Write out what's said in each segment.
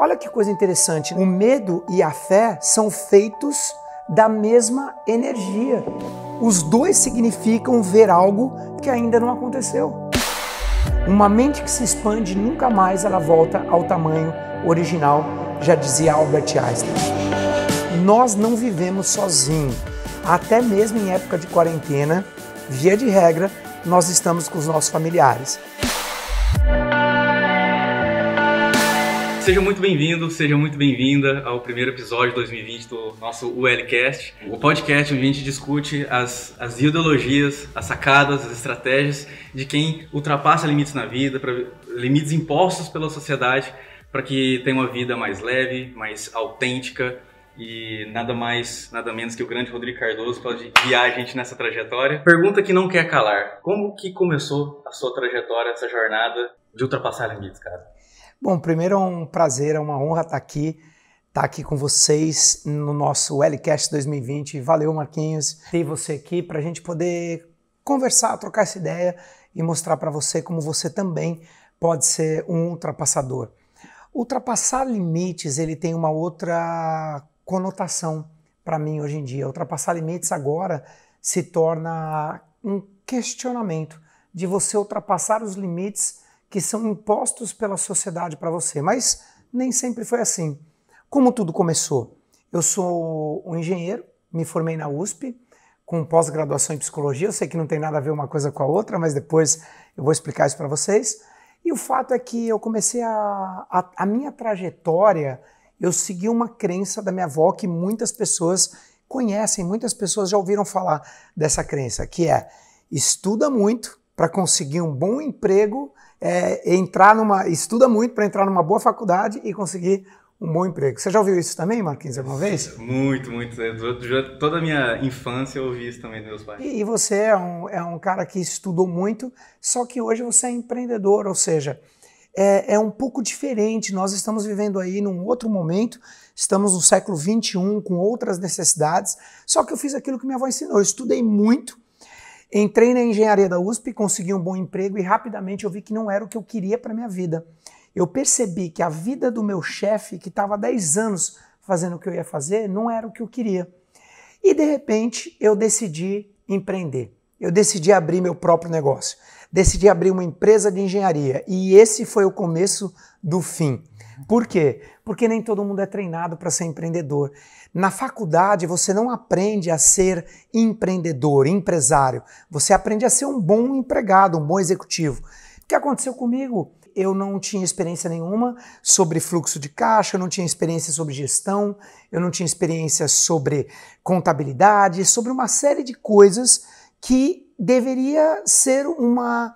Olha que coisa interessante, o medo e a fé são feitos da mesma energia. Os dois significam ver algo que ainda não aconteceu. Uma mente que se expande nunca mais ela volta ao tamanho original, já dizia Albert Einstein. Nós não vivemos sozinhos, até mesmo em época de quarentena, via de regra, nós estamos com os nossos familiares. Seja muito bem-vindo, seja muito bem-vinda ao primeiro episódio de 2020 do nosso ULCast, o podcast onde a gente discute as ideologias, as sacadas, as estratégias de quem ultrapassa limites na vida, limites impostos pela sociedade, para que tenha uma vida mais leve, mais autêntica e nada mais, nada menos que o grande Rodrigo Cardoso pode guiar a gente nessa trajetória. Pergunta que não quer calar: como que começou a sua trajetória, essa jornada de ultrapassar limites, cara? Bom, primeiro é um prazer, é uma honra estar aqui com vocês no nosso LCast 2020. Valeu, Marquinhos, ter você aqui para a gente poder conversar, trocar essa ideia e mostrar para você como você também pode ser um ultrapassador. Ultrapassar limites, ele tem uma outra conotação para mim hoje em dia. Ultrapassar limites agora se torna um questionamento de você ultrapassar os limites que são impostos pela sociedade para você, mas nem sempre foi assim. Como tudo começou? Eu sou um engenheiro, me formei na USP, com pós-graduação em psicologia, eu sei que não tem nada a ver uma coisa com a outra, mas depois eu vou explicar isso para vocês. E o fato é que eu comecei a minha trajetória, eu segui uma crença da minha avó que muitas pessoas conhecem, muitas pessoas já ouviram falar dessa crença, que é: estuda muito para conseguir um bom emprego, estuda muito para entrar numa boa faculdade e conseguir um bom emprego. Você já ouviu isso também, Marquinhos, alguma vez? Muito. Toda a minha infância eu ouvi isso também dos meus pais. E você é um cara que estudou muito, só que hoje você é empreendedor, ou seja, é um pouco diferente. Nós estamos vivendo aí num outro momento, estamos no século XXI com outras necessidades, só que eu fiz aquilo que minha avó ensinou, eu estudei muito, entrei na engenharia da USP, consegui um bom emprego e rapidamente eu vi que não era o que eu queria para minha vida. Eu percebi que a vida do meu chefe, que estava há 10 anos fazendo o que eu ia fazer, não era o que eu queria. E de repente eu decidi empreender. Eu decidi abrir meu próprio negócio. Decidi abrir uma empresa de engenharia. E esse foi o começo do fim. Por quê? Porque nem todo mundo é treinado para ser empreendedor. Na faculdade você não aprende a ser empreendedor, empresário. Você aprende a ser um bom empregado, um bom executivo. O que aconteceu comigo? Eu não tinha experiência nenhuma sobre fluxo de caixa, eu não tinha experiência sobre gestão, eu não tinha experiência sobre contabilidade, sobre uma série de coisas que deveria ser uma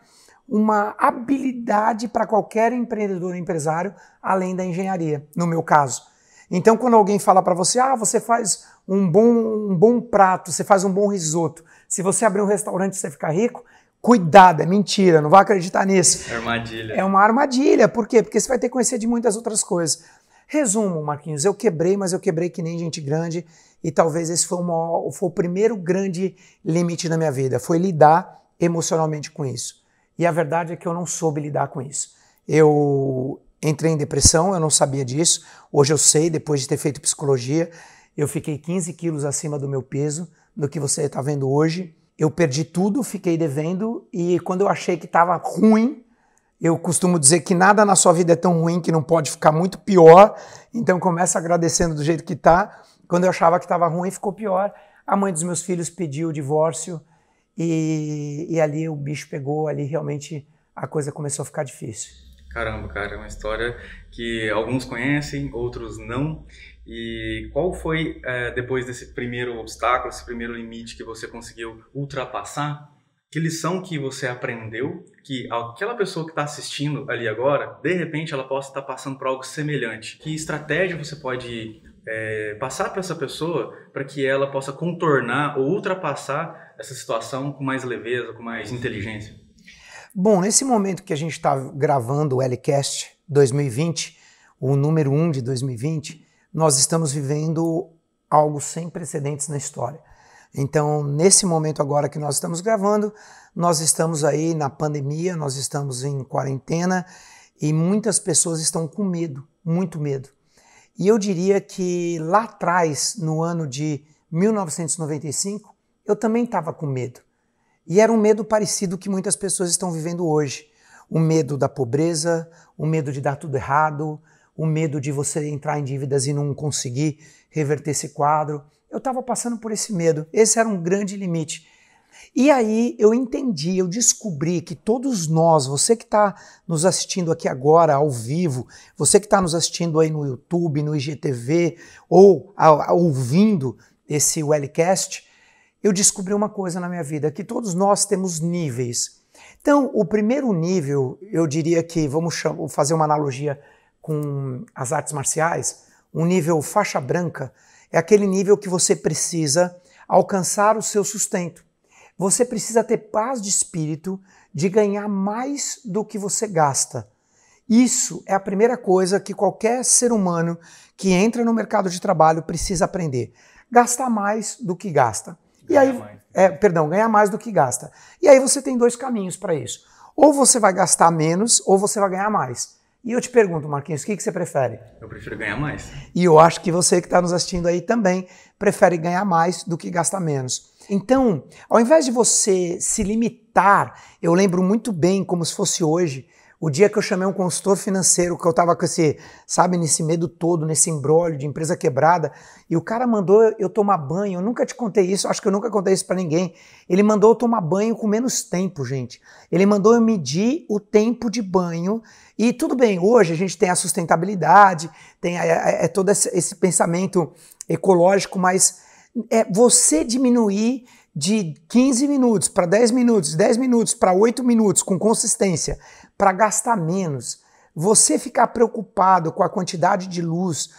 habilidade para qualquer empreendedor, empresário, além da engenharia, no meu caso. Então, quando alguém fala para você, você faz um bom prato, você faz um bom risoto, se você abrir um restaurante você ficar rico, cuidado, é mentira, não vai acreditar nisso. É armadilha. É uma armadilha, por quê? Porque você vai ter que conhecer de muitas outras coisas. Resumo, Marquinhos, eu quebrei, mas eu quebrei que nem gente grande e talvez esse foi o primeiro grande limite na minha vida, foi lidar emocionalmente com isso. E a verdade é que eu não soube lidar com isso. Eu entrei em depressão, eu não sabia disso. Hoje eu sei, depois de ter feito psicologia, eu fiquei 15 quilos acima do meu peso, do que você está vendo hoje. Eu perdi tudo, fiquei devendo e quando eu achei que estava ruim, eu costumo dizer que nada na sua vida é tão ruim que não pode ficar muito pior, então começa agradecendo do jeito que está. Quando eu achava que estava ruim, ficou pior. A mãe dos meus filhos pediu o divórcio e ali o bicho pegou, ali realmente a coisa começou a ficar difícil. Caramba, cara, é uma história que alguns conhecem, outros não. E qual foi, depois desse primeiro obstáculo, esse primeiro limite que você conseguiu ultrapassar, que lição que você aprendeu que aquela pessoa que está assistindo ali agora, de repente ela possa estar passando por algo semelhante? Que estratégia você pode passar para essa pessoa para que ela possa contornar ou ultrapassar essa situação com mais leveza, com mais inteligência? Bom, nesse momento que a gente está gravando o LCast 2020, o número 1 de 2020, nós estamos vivendo algo sem precedentes na história. Então, nesse momento agora que nós estamos gravando, nós estamos aí na pandemia, nós estamos em quarentena E muitas pessoas estão com medo, muito medo. E eu diria que lá atrás, no ano de 1995, eu também estava com medo. E era um medo parecido que muitas pessoas estão vivendo hoje. O medo da pobreza, o medo de dar tudo errado, o medo de você entrar em dívidas e não conseguir reverter esse quadro. Eu estava passando por esse medo. Esse era um grande limite. E aí eu entendi, eu descobri que todos nós, você que está nos assistindo aqui agora ao vivo, você que está nos assistindo aí no YouTube, no IGTV ou ouvindo esse Wellcast, eu descobri uma coisa na minha vida, que todos nós temos níveis. Então, o primeiro nível, eu diria que, vamos fazer uma analogia com as artes marciais, um nível faixa branca é aquele nível que você precisa alcançar o seu sustento. Você precisa ter paz de espírito de ganhar mais do que você gasta. Isso é a primeira coisa que qualquer ser humano que entra no mercado de trabalho precisa aprender. Gastar mais do que gasta. Ganhar mais do que gasta. E aí você tem dois caminhos para isso. Ou você vai gastar menos, ou você vai ganhar mais. E eu te pergunto, Marquinhos, o que você prefere? Eu prefiro ganhar mais. E eu acho que você que está nos assistindo aí também prefere ganhar mais do que gastar menos. Então, ao invés de você se limitar, eu lembro muito bem, como se fosse hoje, o dia que eu chamei um consultor financeiro, que eu estava com nesse medo todo, nesse imbróglio de empresa quebrada, e o cara mandou eu tomar banho. Eu nunca te contei isso, acho que eu nunca contei isso para ninguém. Ele mandou eu tomar banho com menos tempo, gente. Ele mandou eu medir o tempo de banho. E tudo bem, hoje a gente tem a sustentabilidade, tem todo esse pensamento ecológico, mas você diminuir de 15 minutos para 10 minutos, 10 minutos para 8 minutos com consistência, para gastar menos, você ficar preocupado com a quantidade de luz,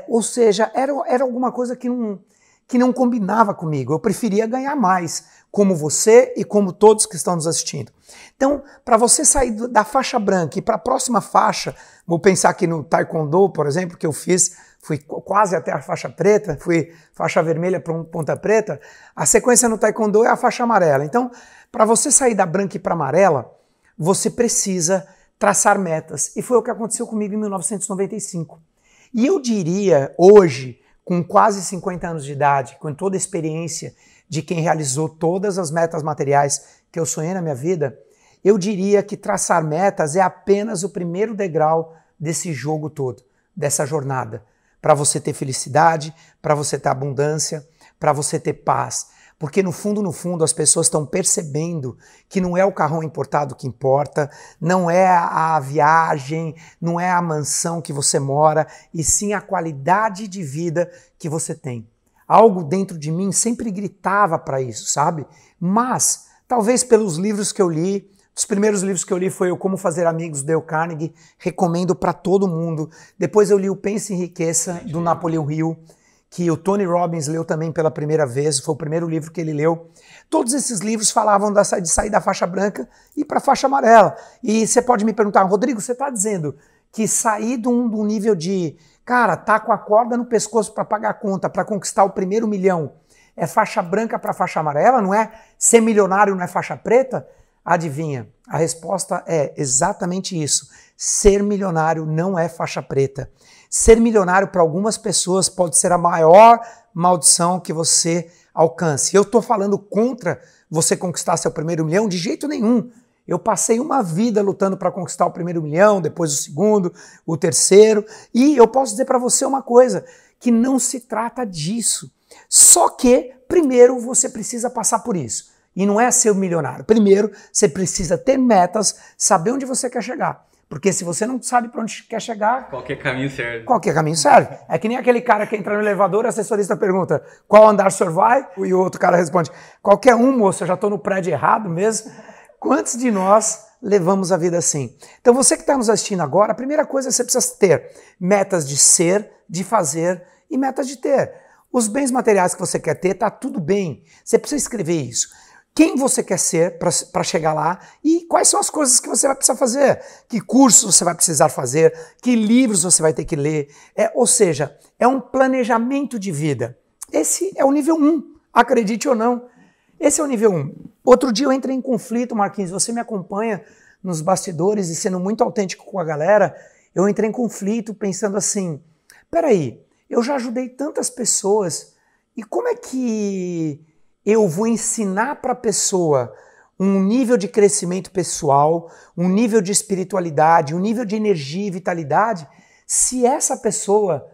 ou seja, era alguma coisa que não combinava comigo. Eu preferia ganhar mais, como você e como todos que estão nos assistindo. Então, para você sair da faixa branca e para a próxima faixa, vou pensar aqui no Taekwondo, por exemplo, que eu fui quase até a faixa preta, fui faixa vermelha para ponta preta, a sequência no Taekwondo é a faixa amarela. Então, para você sair da branca e para amarela, você precisa traçar metas. E foi o que aconteceu comigo em 1995. E eu diria, hoje, com quase 50 anos de idade, com toda a experiência de quem realizou todas as metas materiais que eu sonhei na minha vida, eu diria que traçar metas é apenas o primeiro degrau desse jogo todo, dessa jornada. Para você ter felicidade, para você ter abundância, para você ter paz. Porque no fundo, as pessoas estão percebendo que não é o carrão importado que importa, não é a viagem, não é a mansão que você mora, e sim a qualidade de vida que você tem. Algo dentro de mim sempre gritava para isso, sabe? Mas, talvez pelos livros que eu li, os primeiros livros que eu li foi o Como Fazer Amigos, do Dale Carnegie, recomendo para todo mundo. Depois eu li o Pense em Riqueza, do Napoleão Hill, que o Tony Robbins leu também pela primeira vez, foi o primeiro livro que ele leu. Todos esses livros falavam de sair da faixa branca e para a faixa amarela. E você pode me perguntar, Rodrigo, você está dizendo que sair de um nível de, cara, tá com a corda no pescoço para pagar a conta, para conquistar o primeiro milhão, é faixa branca para faixa amarela, não é? Ser milionário não é faixa preta? Adivinha, a resposta é exatamente isso. Ser milionário não é faixa preta. Ser milionário para algumas pessoas pode ser a maior maldição que você alcance. Eu estou falando contra você conquistar seu primeiro milhão de jeito nenhum. Eu passei uma vida lutando para conquistar o primeiro milhão, depois o segundo, o terceiro. E eu posso dizer para você uma coisa, que não se trata disso. Só que, primeiro, você precisa passar por isso. E não é ser milionário. Primeiro, você precisa ter metas, saber onde você quer chegar. Porque se você não sabe para onde quer chegar... Qualquer caminho serve. Qualquer caminho serve. É que nem aquele cara que entra no elevador, o assessorista pergunta qual andar o senhor vai? E o outro cara responde, qualquer um, moço, eu já estou no prédio errado mesmo. Quantos de nós levamos a vida assim? Então você que está nos assistindo agora, a primeira coisa é que você precisa ter metas de ser, de fazer e metas de ter. Os bens materiais que você quer ter, tá tudo bem. Você precisa escrever isso. Quem você quer ser para chegar lá e quais são as coisas que você vai precisar fazer, que cursos você vai precisar fazer, que livros você vai ter que ler. Ou seja, é um planejamento de vida. Esse é o nível 1, acredite ou não. Esse é o nível 1. Outro dia eu entrei em conflito, Marquinhos, você me acompanha nos bastidores e sendo muito autêntico com a galera, eu entrei em conflito pensando assim, peraí, eu já ajudei tantas pessoas e como é que eu vou ensinar para a pessoa um nível de crescimento pessoal, um nível de espiritualidade, um nível de energia e vitalidade, se essa pessoa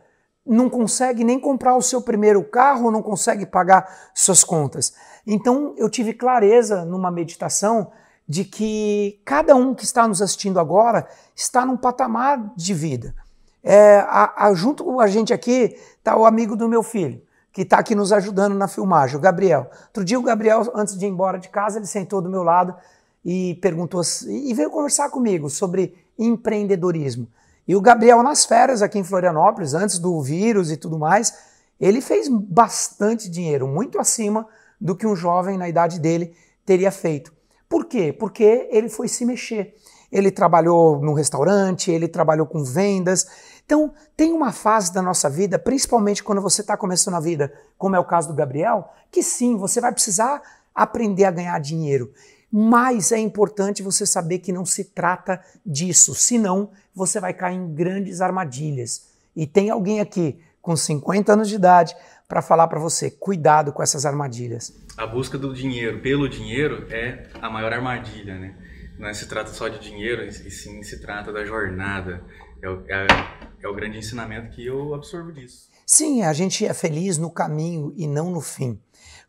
não consegue nem comprar o seu primeiro carro ou não consegue pagar suas contas? Então eu tive clareza numa meditação de que cada um que está nos assistindo agora está num patamar de vida. Junto com a gente aqui está o amigo do meu filho, que está aqui nos ajudando na filmagem, o Gabriel. Outro dia o Gabriel, antes de ir embora de casa, ele sentou do meu lado e perguntou, e veio conversar comigo sobre empreendedorismo. E o Gabriel, nas férias aqui em Florianópolis, antes do vírus e tudo mais, ele fez bastante dinheiro, muito acima do que um jovem na idade dele teria feito. Por quê? Porque ele foi se mexer. Ele trabalhou num restaurante, ele trabalhou com vendas. Então, tem uma fase da nossa vida, principalmente quando você está começando a vida, como é o caso do Gabriel, que sim, você vai precisar aprender a ganhar dinheiro. Mas é importante você saber que não se trata disso, senão você vai cair em grandes armadilhas. E tem alguém aqui com 50 anos de idade para falar para você, cuidado com essas armadilhas. A busca do dinheiro pelo dinheiro é a maior armadilha, né? Não se trata só de dinheiro, e sim se trata da jornada. É o grande ensinamento que eu absorvo disso. Sim, a gente é feliz no caminho e não no fim.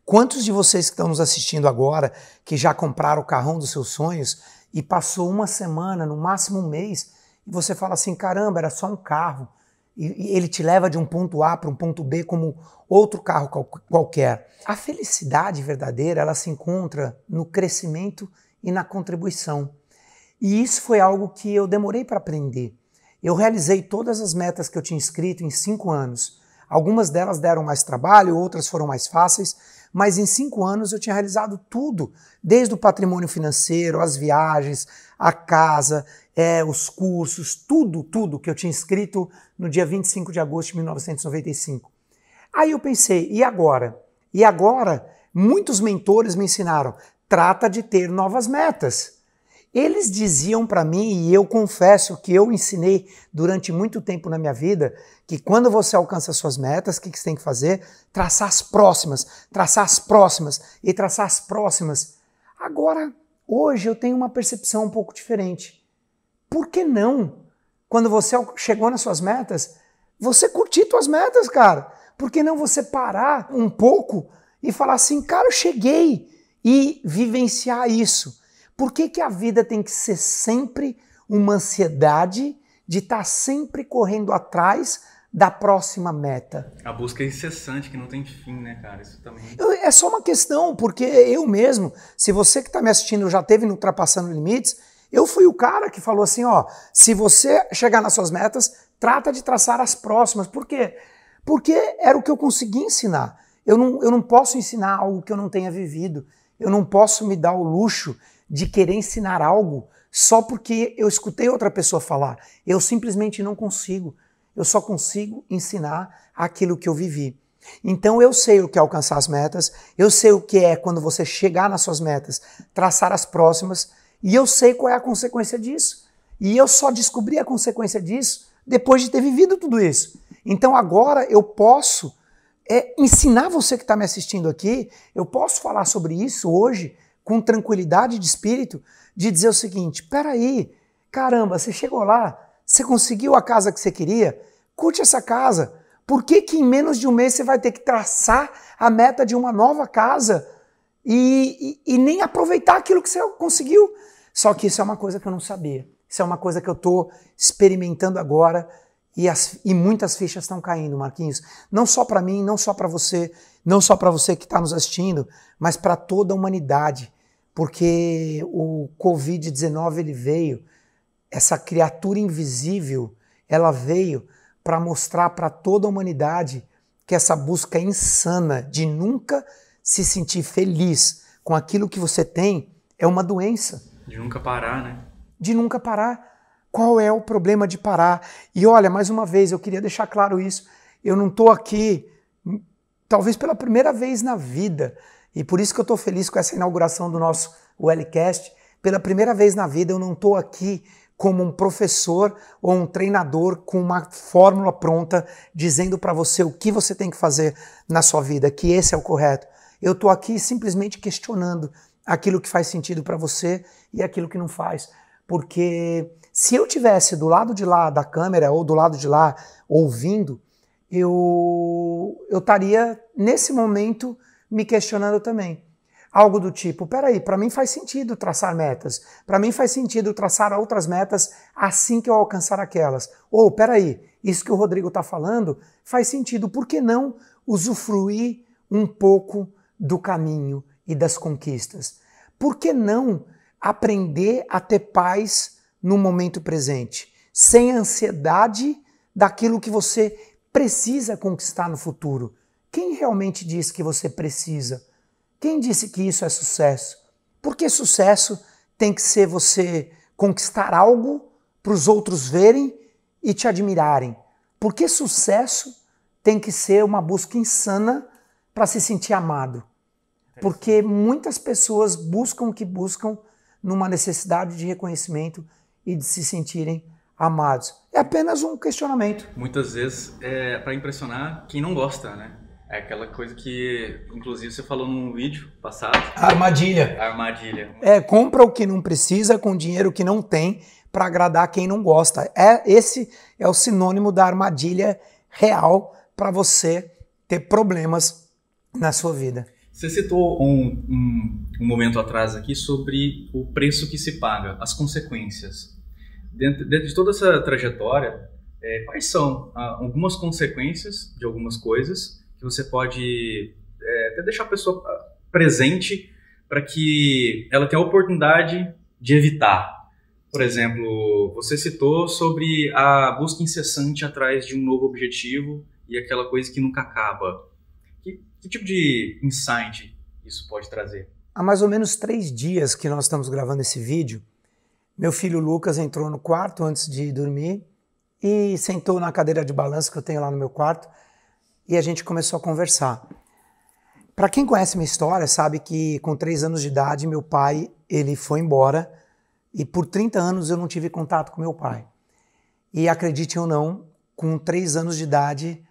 Quantos de vocês que estão nos assistindo agora, que já compraram o carrão dos seus sonhos e passou uma semana, no máximo um mês, e você fala assim, caramba, era só um carro, e ele te leva de um ponto A para um ponto B como outro carro qualquer. A felicidade verdadeira, ela se encontra no crescimento e na contribuição. E isso foi algo que eu demorei para aprender. Eu realizei todas as metas que eu tinha escrito em 5 anos. Algumas delas deram mais trabalho, outras foram mais fáceis, mas em 5 anos eu tinha realizado tudo, desde o patrimônio financeiro, as viagens, a casa, os cursos, tudo que eu tinha escrito no dia 25 de agosto de 1995. Aí eu pensei, e agora? E agora, muitos mentores me ensinaram, trata de ter novas metas. Eles diziam para mim, e eu confesso que eu ensinei durante muito tempo na minha vida, que quando você alcança as suas metas, o que você tem que fazer? Traçar as próximas e traçar as próximas. Agora, hoje eu tenho uma percepção um pouco diferente. Por que não? Quando você chegou nas suas metas, você curtir suas metas, cara. Por que não você parar um pouco e falar assim, cara, eu cheguei, e vivenciar isso? Por que a vida tem que ser sempre uma ansiedade de estar sempre correndo atrás da próxima meta? A busca é incessante, que não tem fim, né, cara? Isso também... É só uma questão, porque eu mesmo, se você que está me assistindo já teve no Ultrapassando Limites, eu fui o cara que falou assim, ó, se você chegar nas suas metas, trata de traçar as próximas. Por quê? Porque era o que eu consegui ensinar. Eu não posso ensinar algo que eu não tenha vivido. Eu não posso me dar o luxo de querer ensinar algo só porque eu escutei outra pessoa falar. Eu simplesmente não consigo. Eu só consigo ensinar aquilo que eu vivi. Então eu sei o que é alcançar as metas, eu sei o que é quando você chegar nas suas metas, traçar as próximas, e eu sei qual é a consequência disso. E eu só descobri a consequência disso depois de ter vivido tudo isso. Então agora eu posso ensinar você que está me assistindo aqui, eu posso falar sobre isso hoje com tranquilidade de espírito, de dizer o seguinte, peraí, caramba, você chegou lá, você conseguiu a casa que você queria, curte essa casa. Por que em menos de um mês você vai ter que traçar a meta de uma nova casa e nem aproveitar aquilo que você conseguiu? Só que isso é uma coisa que eu não sabia. Isso é uma coisa que eu estou experimentando agora e muitas fichas estão caindo, Marquinhos. Não só para mim, não só para você que está nos assistindo, mas para toda a humanidade. Porque o Covid-19 ele veio, essa criatura invisível, ela veio para mostrar para toda a humanidade que essa busca insana de nunca se sentir feliz com aquilo que você tem é uma doença. De nunca parar, né? De nunca parar. Qual é o problema de parar? E olha, mais uma vez, eu queria deixar claro isso. Eu não estou aqui, talvez pela primeira vez na vida, e por isso que eu estou feliz com essa inauguração do nosso WLcast, Pela primeira vez na vida eu não estou aqui como um professor ou um treinador com uma fórmula pronta dizendo para você o que você tem que fazer na sua vida, que esse é o correto. Eu estou aqui simplesmente questionando aquilo que faz sentido para você e aquilo que não faz. Porque se eu tivesse do lado de lá da câmera ou do lado de lá ouvindo, eu estaria nesse momento me questionando também. Algo do tipo, peraí, para mim faz sentido traçar metas, para mim faz sentido traçar outras metas assim que eu alcançar aquelas. Ou, peraí, isso que o Rodrigo está falando faz sentido, por que não usufruir um pouco do caminho e das conquistas? Por que não aprender a ter paz no momento presente, sem ansiedade daquilo que você precisa conquistar no futuro? Quem realmente diz que você precisa? Quem disse que isso é sucesso? Porque sucesso tem que ser você conquistar algo para os outros verem e te admirarem. Porque sucesso tem que ser uma busca insana para se sentir amado. Porque muitas pessoas buscam o que buscam numa necessidade de reconhecimento e de se sentirem amados. É apenas um questionamento. Muitas vezes é para impressionar quem não gosta, né? É aquela coisa que, inclusive, você falou num vídeo passado. Armadilha. Armadilha. Compra o que não precisa com dinheiro que não tem para agradar quem não gosta. Esse é o sinônimo da armadilha real para você ter problemas na sua vida. Você citou um momento atrás aqui sobre o preço que se paga, as consequências. Dentro de toda essa trajetória, quais são algumas consequências de algumas coisas que você pode até deixar a pessoa presente para que ela tenha a oportunidade de evitar? Por exemplo, você citou sobre a busca incessante atrás de um novo objetivo e aquela coisa que nunca acaba. Que tipo de insight isso pode trazer? Há mais ou menos 3 dias que nós estamos gravando esse vídeo, meu filho Lucas entrou no quarto antes de dormir e sentou na cadeira de balanço que eu tenho lá no meu quarto e a gente começou a conversar. Para quem conhece minha história, sabe que com 3 anos de idade, meu pai ele foi embora e por 30 anos eu não tive contato com meu pai. E acredite ou não, com 3 anos de idade,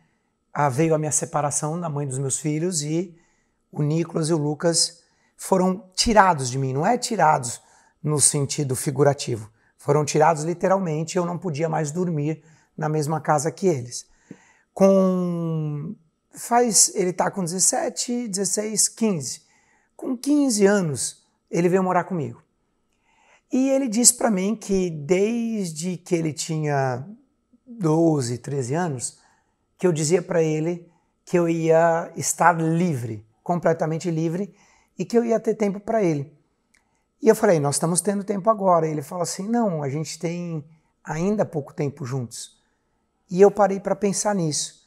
veio a minha separação da mãe dos meus filhos e o Nicolas e o Lucas foram tirados de mim. Não é tirados no sentido figurativo. Foram tirados literalmente, eu não podia mais dormir na mesma casa que eles. Ele está com 17, 16, 15. Com 15 anos, ele veio morar comigo. E ele disse para mim que desde que ele tinha 12, 13 anos, que eu dizia para ele que eu ia estar livre, completamente livre, e que eu ia ter tempo para ele. E eu falei, nós estamos tendo tempo agora. E ele falou assim, não, a gente tem ainda pouco tempo juntos. E eu parei para pensar nisso.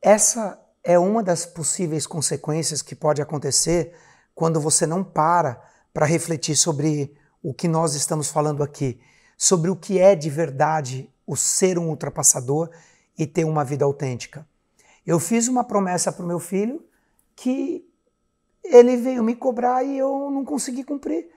Essa é uma das possíveis consequências que pode acontecer quando você não para refletir sobre o que nós estamos falando aqui, sobre o que é de verdade o ser um ultrapassador e ter uma vida autêntica. Eu fiz uma promessa para o meu filho que ele veio me cobrar e eu não consegui cumprir.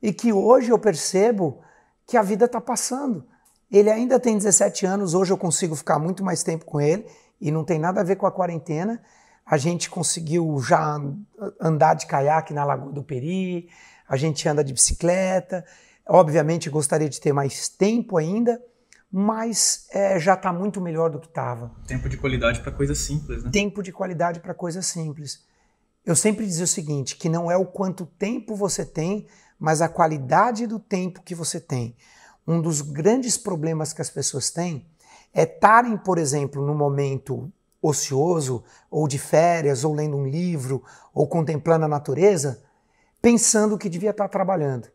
E que hoje eu percebo que a vida está passando. Ele ainda tem 17 anos, hoje eu consigo ficar muito mais tempo com ele e não tem nada a ver com a quarentena. A gente conseguiu já andar de caiaque na Lagoa do Peri, a gente anda de bicicleta. Obviamente gostaria de ter mais tempo ainda, mas já está muito melhor do que estava. Tempo de qualidade para coisas simples, né? Tempo de qualidade para coisas simples. Eu sempre dizia o seguinte, que não é o quanto tempo você tem, mas a qualidade do tempo que você tem. Um dos grandes problemas que as pessoas têm é estarem, por exemplo, num momento ocioso, ou de férias, ou lendo um livro, ou contemplando a natureza, pensando que devia estar trabalhando.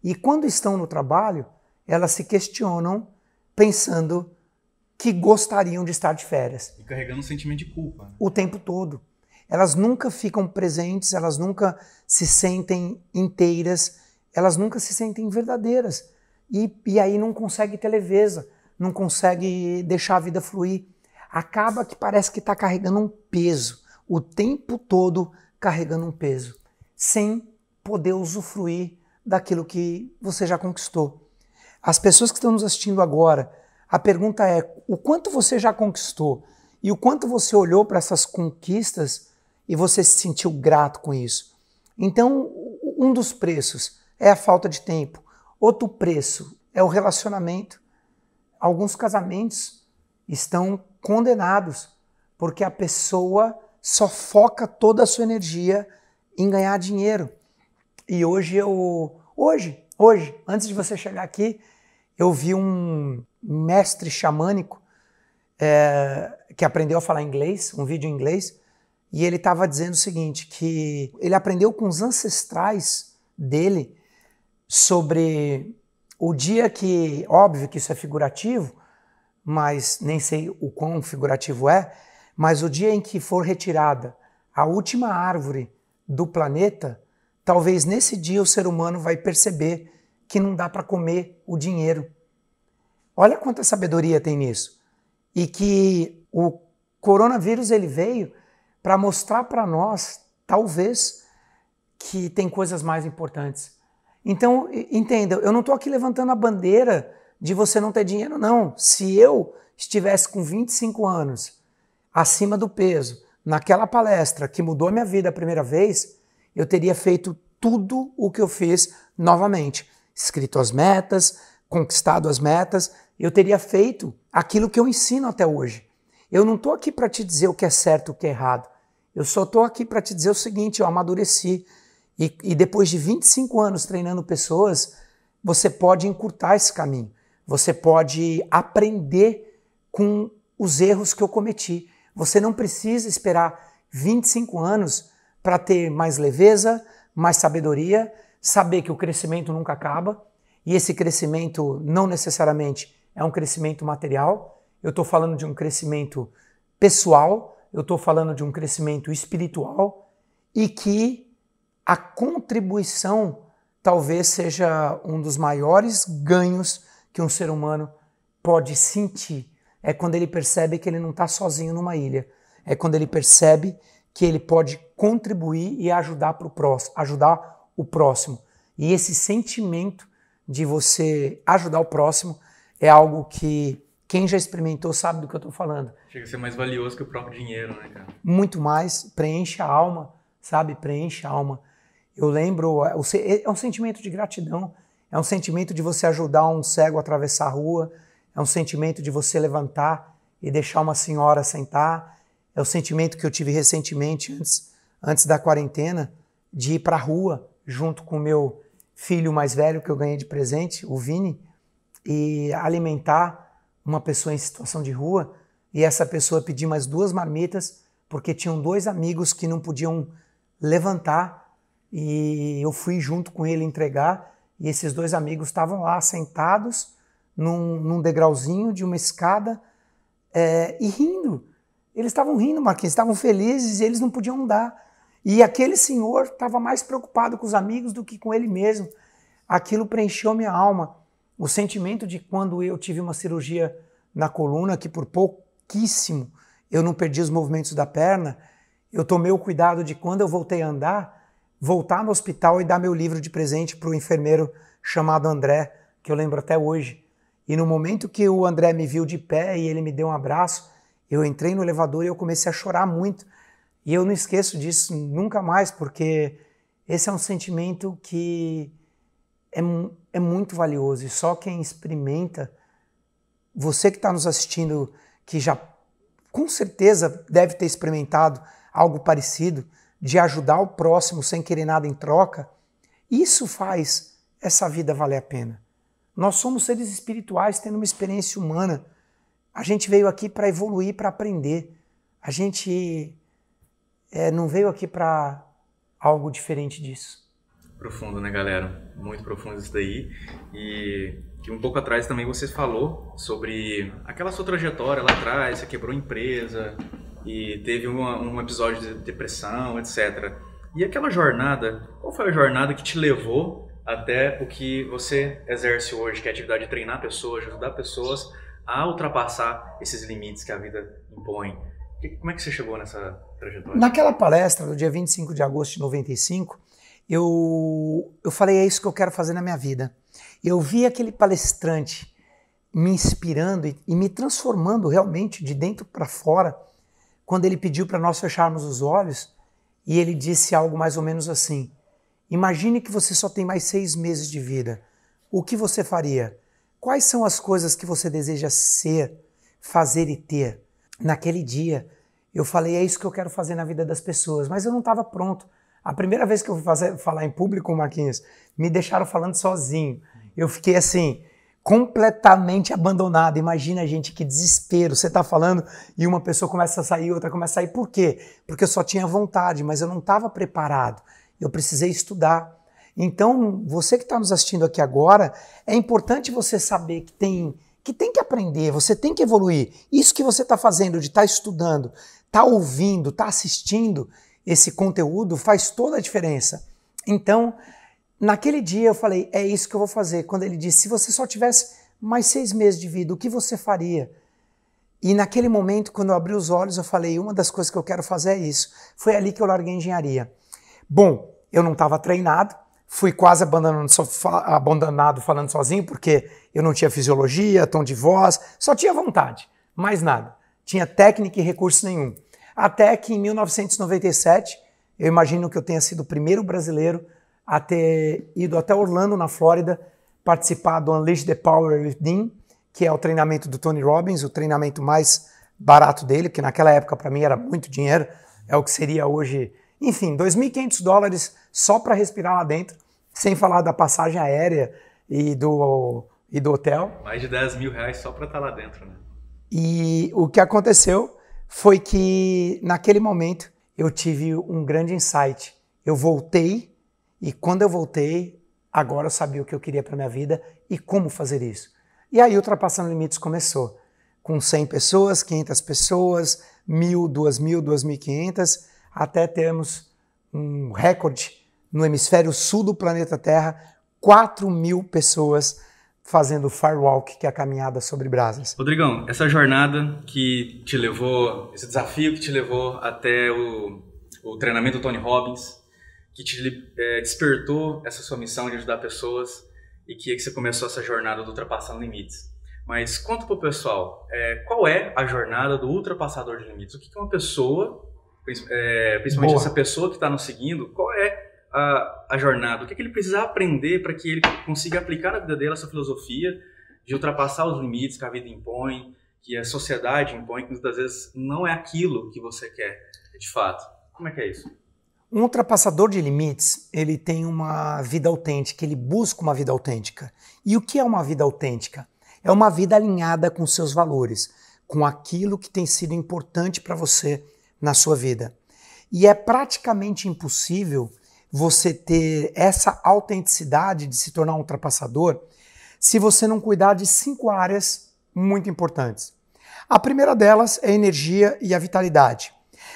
E quando estão no trabalho, elas se questionam pensando que gostariam de estar de férias. E carregando um sentimento de culpa. Né? O tempo todo. Elas nunca ficam presentes, elas nunca se sentem inteiras, elas nunca se sentem verdadeiras. E aí não consegue ter leveza, não consegue deixar a vida fluir. Acaba que parece que está carregando um peso, o tempo todo carregando um peso, sem poder usufruir daquilo que você já conquistou. As pessoas que estão nos assistindo agora, a pergunta é o quanto você já conquistou e o quanto você olhou para essas conquistas e você se sentiu grato com isso. Então, um dos preços é a falta de tempo. Outro preço é o relacionamento. Alguns casamentos estão condenados porque a pessoa só foca toda a sua energia em ganhar dinheiro. E hoje, antes de você chegar aqui, eu vi um mestre xamânico que aprendeu a falar inglês, um vídeo em inglês, e ele estava dizendo o seguinte, que ele aprendeu com os ancestrais dele sobre o dia que, óbvio que isso é figurativo, mas nem sei o quão figurativo é, mas o dia em que for retirada a última árvore do planeta, talvez nesse dia o ser humano vai perceber que não dá para comer o dinheiro. Olha quanta sabedoria tem nisso. E que o coronavírus ele veio para mostrar para nós, talvez, que tem coisas mais importantes. Então, entenda, eu não estou aqui levantando a bandeira de você não ter dinheiro, não. Se eu estivesse com 25 anos, acima do peso, naquela palestra que mudou a minha vida a primeira vez, eu teria feito tudo o que eu fiz novamente. Escrito as metas, conquistado as metas, eu teria feito aquilo que eu ensino até hoje. Eu não estou aqui para te dizer o que é certo e o que é errado. Eu só estou aqui para te dizer o seguinte, eu amadureci. E depois de 25 anos treinando pessoas, você pode encurtar esse caminho. Você pode aprender com os erros que eu cometi. Você não precisa esperar 25 anos para ter mais leveza, mais sabedoria, saber que o crescimento nunca acaba, e esse crescimento não necessariamente é um crescimento material. Eu estou falando de um crescimento pessoal, eu estou falando de um crescimento espiritual, e que a contribuição talvez seja um dos maiores ganhos que um ser humano pode sentir. É quando ele percebe que ele não está sozinho numa ilha. É quando ele percebe que ele pode contribuir e ajudar o próximo. E esse sentimento de você ajudar o próximo é algo que quem já experimentou sabe do que eu estou falando. Chega a ser mais valioso que o próprio dinheiro, né, cara? Muito mais, preenche a alma, sabe? Preenche a alma. Eu lembro, é um sentimento de gratidão, é um sentimento de você ajudar um cego a atravessar a rua, é um sentimento de você levantar e deixar uma senhora sentar, é o sentimento que eu tive recentemente, antes da quarentena, de ir para a rua junto com o meu filho mais velho que eu ganhei de presente, o Vini, e alimentar uma pessoa em situação de rua, e essa pessoa pedir mais 2 marmitas, porque tinham 2 amigos que não podiam levantar, e eu fui junto com ele entregar, e esses 2 amigos estavam lá sentados num degrauzinho de uma escada e rindo. Eles estavam rindo, Marquinhos, estavam felizes e eles não podiam andar. E aquele senhor estava mais preocupado com os amigos do que com ele mesmo. Aquilo preencheu minha alma. O sentimento de quando eu tive uma cirurgia na coluna, que por pouquíssimo eu não perdi os movimentos da perna, eu tomei o cuidado de quando eu voltei a andar, voltar no hospital e dar meu livro de presente para o enfermeiro chamado André, que eu lembro até hoje. E no momento que o André me viu de pé e ele me deu um abraço, eu entrei no elevador e eu comecei a chorar muito. E eu não esqueço disso nunca mais, porque esse é um sentimento que é muito valioso. E só quem experimenta, você que está nos assistindo, que já com certeza deve ter experimentado algo parecido, de ajudar o próximo sem querer nada em troca, isso faz essa vida valer a pena. Nós somos seres espirituais tendo uma experiência humana. A gente veio aqui para evoluir, para aprender. A gente não veio aqui para algo diferente disso. Profundo, né, galera? Muito profundo isso daí. E que um pouco atrás também você falou sobre aquela sua trajetória lá atrás, você quebrou empresa e teve um episódio de depressão, etc. E aquela jornada, qual foi a jornada que te levou até o que você exerce hoje, que é a atividade de treinar pessoas, de ajudar pessoas a ultrapassar esses limites que a vida impõe? Como é que você chegou nessa trajetória? Naquela palestra do dia 25 de agosto de 95, eu falei, é isso que eu quero fazer na minha vida. Eu vi aquele palestrante me inspirando e me transformando realmente de dentro para fora, quando ele pediu para nós fecharmos os olhos e ele disse algo mais ou menos assim: imagine que você só tem mais 6 meses de vida. O que você faria? Quais são as coisas que você deseja ser, fazer e ter? Naquele dia, eu falei, é isso que eu quero fazer na vida das pessoas, mas eu não estava pronto. A primeira vez que eu fui falar em público, Marquinhos, me deixaram falando sozinho. Eu fiquei assim, completamente abandonado. Imagina, gente, que desespero. Você está falando e uma pessoa começa a sair, outra começa a sair. Por quê? Porque eu só tinha vontade, mas eu não estava preparado. Eu precisei estudar. Então, você que está nos assistindo aqui agora, é importante você saber que tem que aprender, você tem que evoluir. Isso que você está fazendo, de estar estudando, estar ouvindo, estar assistindo esse conteúdo, faz toda a diferença. Então, naquele dia eu falei, é isso que eu vou fazer. Quando ele disse, se você só tivesse mais 6 meses de vida, o que você faria? E naquele momento, quando eu abri os olhos, eu falei, uma das coisas que eu quero fazer é isso. Foi ali que eu larguei a engenharia. Bom, eu não estava treinado, fui quase abandonado falando sozinho, porque eu não tinha fisiologia, tom de voz, só tinha vontade, mais nada. Tinha técnica e recurso nenhum. Até que em 1997, eu imagino que eu tenha sido o primeiro brasileiro a ter ido até Orlando, na Flórida, participar do Unleash the Power Within, que é o treinamento do Tony Robbins, o treinamento mais barato dele, que naquela época para mim era muito dinheiro, é o que seria hoje, enfim, $2.500 só para respirar lá dentro, sem falar da passagem aérea e do hotel. Mais de R$10.000 só para estar lá dentro, né? E o que aconteceu foi que naquele momento eu tive um grande insight. Eu voltei e quando eu voltei, agora eu sabia o que eu queria para minha vida e como fazer isso. E aí Ultrapassando Limites começou. Com 100 pessoas, 500 pessoas, 1.000, 2.000, 2.500, até termos um recorde no hemisfério sul do planeta Terra, 4.000 pessoas fazendo Firewalk, que é a caminhada sobre brasas. Rodrigão, essa jornada que te levou, esse desafio que te levou até o treinamento do Tony Robbins, que te despertou essa sua missão de ajudar pessoas e que você começou essa jornada do Ultrapassando Limites. Mas conta para o pessoal, qual é a jornada do ultrapassador de limites? O que é uma pessoa, principalmente essa pessoa que está nos seguindo, qual é a jornada? O que ele precisa aprender para que ele consiga aplicar na vida dele essa filosofia de ultrapassar os limites que a vida impõe, que a sociedade impõe, que muitas vezes não é aquilo que você quer de fato? Como é que é isso? Um ultrapassador de limites, ele tem uma vida autêntica, ele busca uma vida autêntica. E o que é uma vida autêntica? É uma vida alinhada com seus valores, com aquilo que tem sido importante para você na sua vida. E é praticamente impossível você ter essa autenticidade de se tornar um ultrapassador se você não cuidar de 5 áreas muito importantes. A primeira delas é a energia e a vitalidade.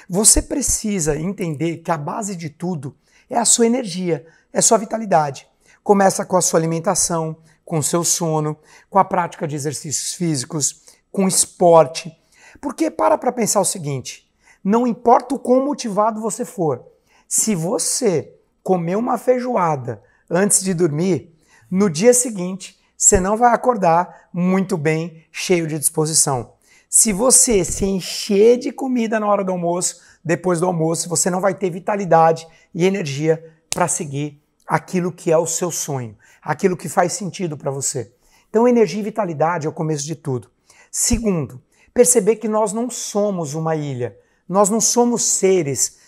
Você precisa entender que a base de tudo é a sua energia, é a sua vitalidade. Começa com a sua alimentação, com o seu sono, com a prática de exercícios físicos, com esporte. Porque para pensar o seguinte, não importa o quão motivado você for, se você comer uma feijoada antes de dormir, no dia seguinte você não vai acordar muito bem, cheio de disposição. Se você se encher de comida na hora do almoço, depois do almoço, você não vai ter vitalidade e energia para seguir aquilo que é o seu sonho, aquilo que faz sentido para você. Então, energia e vitalidade é o começo de tudo. Segundo, perceber que nós não somos uma ilha, nós não somos seres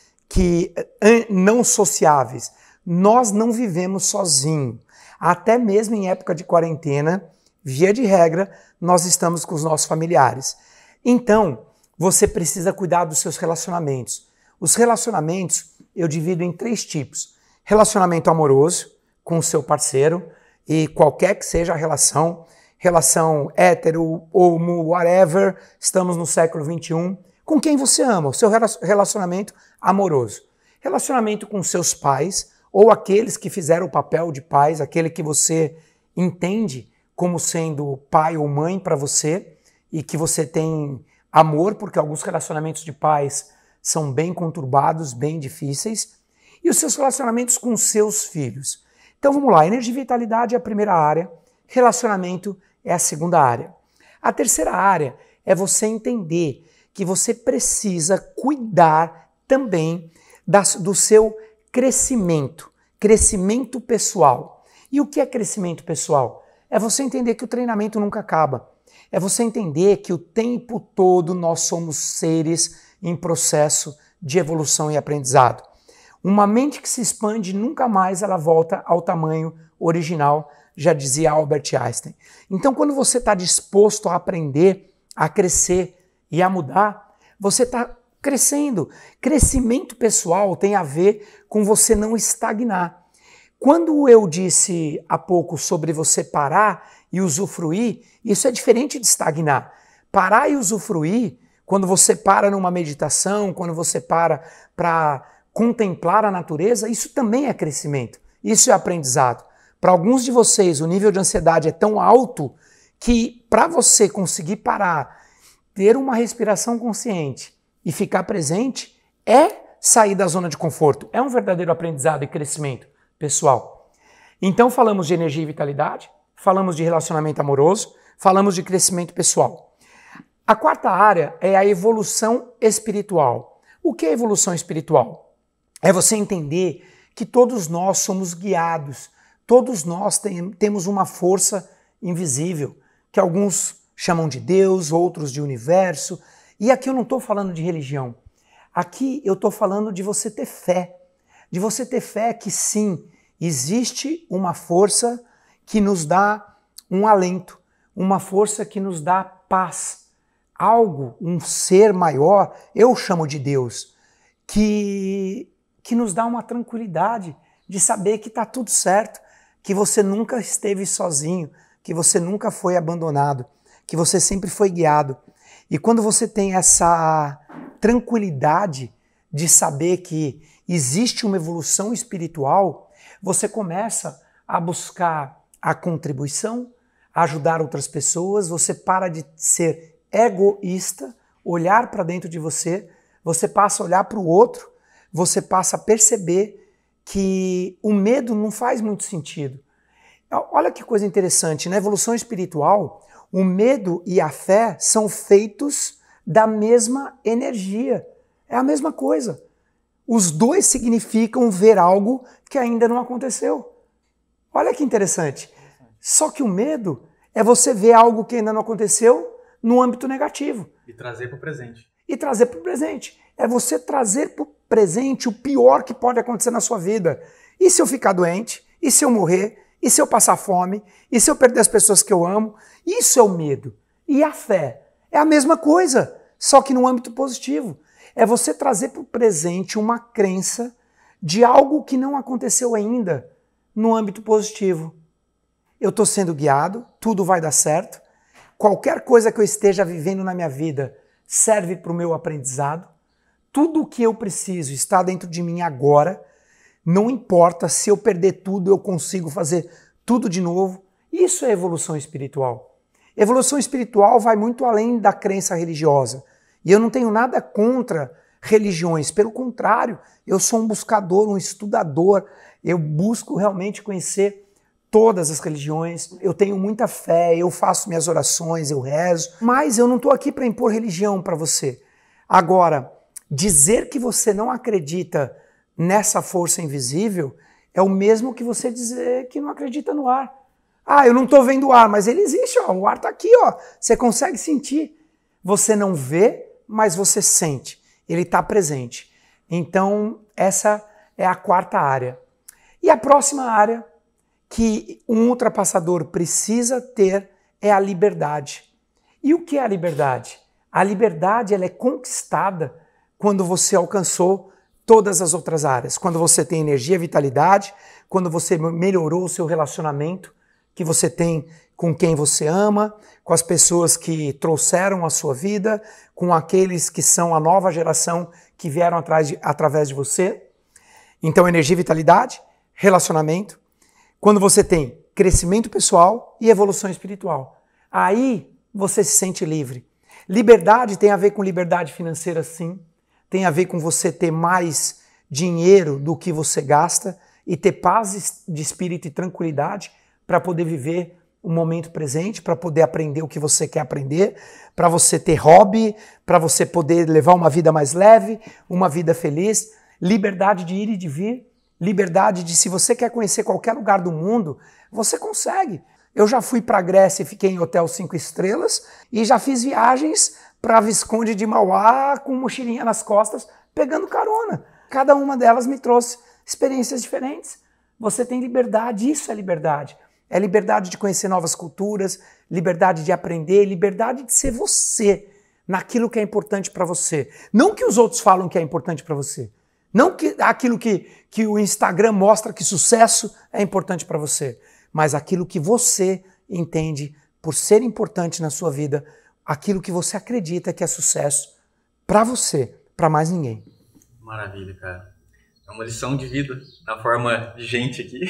não sociáveis, nós não vivemos sozinhos. Até mesmo em época de quarentena, via de regra, nós estamos com os nossos familiares. Então, você precisa cuidar dos seus relacionamentos. Os relacionamentos eu divido em 3 tipos. Relacionamento amoroso, com o seu parceiro, e qualquer que seja a relação hétero, homo, whatever, estamos no século XXI, com quem você ama, o seu relacionamento amoroso. Relacionamento com seus pais, ou aqueles que fizeram o papel de pais, aquele que você entende como sendo pai ou mãe para você, e que você tem amor, porque alguns relacionamentos de pais são bem conturbados, bem difíceis. e os seus relacionamentos com os seus filhos. Então vamos lá, energia e vitalidade é a primeira área, relacionamento é a segunda área. A terceira área é você entender que você precisa cuidar também do seu crescimento pessoal. E o que é crescimento pessoal? É você entender que o treinamento nunca acaba. É você entender que o tempo todo nós somos seres em processo de evolução e aprendizado. Uma mente que se expande, nunca mais ela volta ao tamanho original, já dizia Albert Einstein. Então, quando você está disposto a aprender, a crescer e a mudar, você está crescendo. Crescimento pessoal tem a ver com você não estagnar. Quando eu disse há pouco sobre você parar e usufruir, isso é diferente de estagnar. Parar e usufruir, quando você para numa meditação, quando você para contemplar a natureza, isso também é crescimento, isso é aprendizado. Para alguns de vocês, o nível de ansiedade é tão alto que para você conseguir parar, ter uma respiração consciente e ficar presente, é sair da zona de conforto, é um verdadeiro aprendizado e crescimento pessoal. Então falamos de energia e vitalidade, falamos de relacionamento amoroso, falamos de crescimento pessoal. A quarta área é a evolução espiritual. O que é evolução espiritual? É você entender que todos nós somos guiados, todos nós temos uma força invisível, que alguns chamam de Deus, outros de universo. E aqui eu não estou falando de religião. Aqui eu estou falando de você ter fé. De você ter fé que sim, existe uma força que nos dá um alento, uma força que nos dá paz. Algo, um ser maior, eu chamo de Deus, que nos dá uma tranquilidade de saber que está tudo certo, que você nunca esteve sozinho, que você nunca foi abandonado, que você sempre foi guiado. E quando você tem essa tranquilidade de saber que existe uma evolução espiritual, você começa a buscar a contribuição, a ajudar outras pessoas, você para de ser egoísta, olhar para dentro de você passa a olhar para o outro, você passa a perceber que o medo não faz muito sentido. Olha que coisa interessante, na evolução espiritual, o medo e a fé são feitos da mesma energia. É a mesma coisa. Os dois significam ver algo que ainda não aconteceu. Olha que interessante. Só que o medo é você ver algo que ainda não aconteceu no âmbito negativo. E trazer para o presente. E trazer para o presente. É você trazer para o presente o pior que pode acontecer na sua vida. E se eu ficar doente? E se eu morrer? E se eu passar fome? E se eu perder as pessoas que eu amo? Isso é o medo. E a fé? É a mesma coisa, só que no âmbito positivo. É você trazer para o presente uma crença de algo que não aconteceu ainda no âmbito positivo. Eu estou sendo guiado, tudo vai dar certo. Qualquer coisa que eu esteja vivendo na minha vida serve para o meu aprendizado. Tudo o que eu preciso está dentro de mim agora. Não importa se eu perder tudo, eu consigo fazer tudo de novo. Isso é evolução espiritual. Evolução espiritual vai muito além da crença religiosa. E eu não tenho nada contra religiões. Pelo contrário, eu sou um buscador, um estudador. Eu busco realmente conhecer todas as religiões. Eu tenho muita fé, eu faço minhas orações, eu rezo. Mas eu não estou aqui para impor religião para você. Agora, dizer que você não acredita nessa força invisível é o mesmo que você dizer que não acredita no ar. Ah, eu não estou vendo o ar, mas ele existe, ó, o ar está aqui, ó, você consegue sentir. Você não vê, mas você sente, ele está presente. Então, essa é a quarta área. E a próxima área que um ultrapassador precisa ter é a liberdade. E o que é a liberdade? A liberdade ela é conquistada quando você alcançou todas as outras áreas. Quando você tem energia, vitalidade, quando você melhorou o seu relacionamento que você tem com quem você ama, com as pessoas que trouxeram a sua vida, com aqueles que são a nova geração que vieram através de você. Então, energia, vitalidade, relacionamento. Quando você tem crescimento pessoal e evolução espiritual. Aí você se sente livre. Liberdade tem a ver com liberdade financeira, sim. Tem a ver com você ter mais dinheiro do que você gasta e ter paz de espírito e tranquilidade para poder viver o momento presente, para poder aprender o que você quer aprender, para você ter hobby, para você poder levar uma vida mais leve, uma vida feliz, liberdade de ir e de vir, liberdade de, se você quer conhecer qualquer lugar do mundo, você consegue. Eu já fui para a Grécia e fiquei em hotel 5 estrelas e já fiz viagens para Visconde de Mauá com mochilinha nas costas, pegando carona. Cada uma delas me trouxe experiências diferentes. Você tem liberdade, isso é liberdade. É liberdade de conhecer novas culturas, liberdade de aprender, liberdade de ser você naquilo que é importante para você. Não que os outros falam que é importante para você. Não que aquilo que o Instagram mostra que sucesso é importante para você. Mas aquilo que você entende por ser importante na sua vida, aquilo que você acredita que é sucesso para você, para mais ninguém. Maravilha, cara. É uma lição de vida na forma de gente aqui.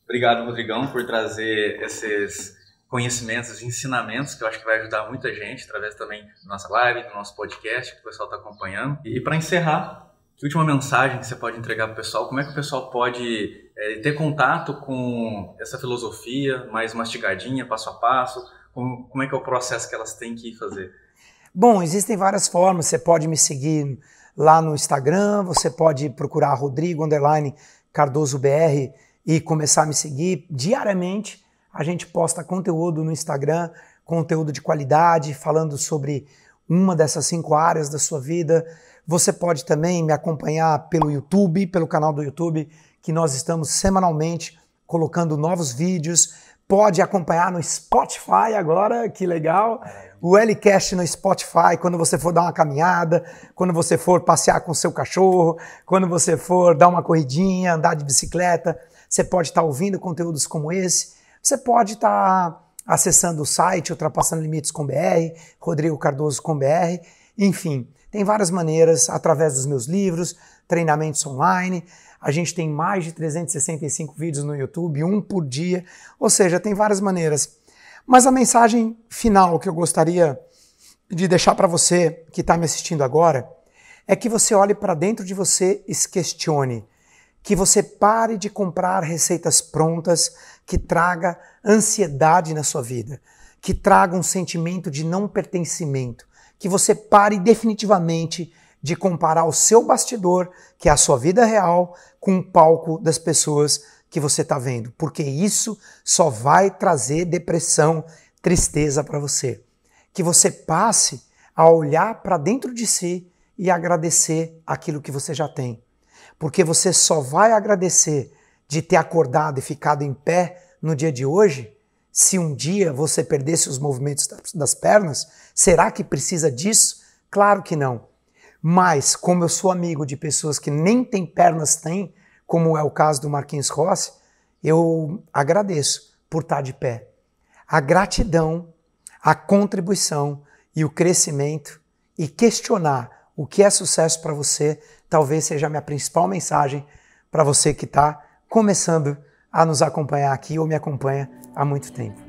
Obrigado, Rodrigão, por trazer esses conhecimentos, ensinamentos que eu acho que vai ajudar muita gente através também da nossa live, do nosso podcast que o pessoal está acompanhando. E para encerrar, que última mensagem que você pode entregar para o pessoal? Como é que o pessoal pode ter contato com essa filosofia mais mastigadinha, passo a passo? Como é que é o processo que elas têm que fazer? Bom, existem várias formas. Você pode me seguir lá no Instagram, você pode procurar Rodrigo_CardosoBR e começar a me seguir. Diariamente a gente posta conteúdo no Instagram, conteúdo de qualidade, falando sobre uma dessas 5 áreas da sua vida. Você pode também me acompanhar pelo YouTube, pelo canal do YouTube, que nós estamos semanalmente colocando novos vídeos. Pode acompanhar no Spotify agora, que legal. O LCast no Spotify, quando você for dar uma caminhada, quando você for passear com o seu cachorro, quando você for dar uma corridinha, andar de bicicleta, você pode estar ouvindo conteúdos como esse. Você pode estar acessando o site Ultrapassando Limites com BR, Rodrigo Cardoso com BR, enfim. Tem várias maneiras, através dos meus livros, treinamentos online. A gente tem mais de 365 vídeos no YouTube, 1 por dia. Ou seja, tem várias maneiras. Mas a mensagem final que eu gostaria de deixar para você que está me assistindo agora é que você olhe para dentro de você e se questione. Que você pare de comprar receitas prontas que traga ansiedade na sua vida, que traga um sentimento de não pertencimento. Que você pare definitivamente de comparar o seu bastidor, que é a sua vida real, com o palco das pessoas que você está vendo. Porque isso só vai trazer depressão, tristeza para você. Que você passe a olhar para dentro de si e agradecer aquilo que você já tem. Porque você só vai agradecer de ter acordado e ficado em pé no dia de hoje. Se um dia você perdesse os movimentos das pernas, será que precisa disso? Claro que não. Mas, como eu sou amigo de pessoas que nem têm pernas têm, como é o caso do Marquinhos Rossi, eu agradeço por estar de pé. A gratidão, a contribuição e o crescimento e questionar o que é sucesso para você, talvez seja a minha principal mensagem para você que está começando a nos acompanhar aqui ou me acompanha há muito tempo.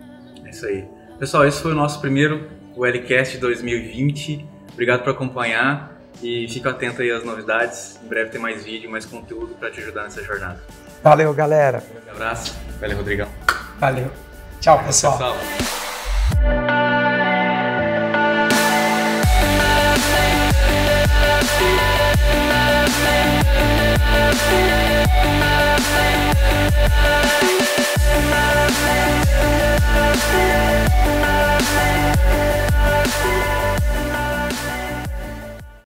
É isso aí. Pessoal, esse foi o nosso primeiro LCast 2020. Obrigado por acompanhar e fica atento aí às novidades. Em breve tem mais vídeo, mais conteúdo para te ajudar nessa jornada. Valeu, galera. Um abraço. Valeu, Rodrigão. Valeu. Tchau, pessoal. Pessoal.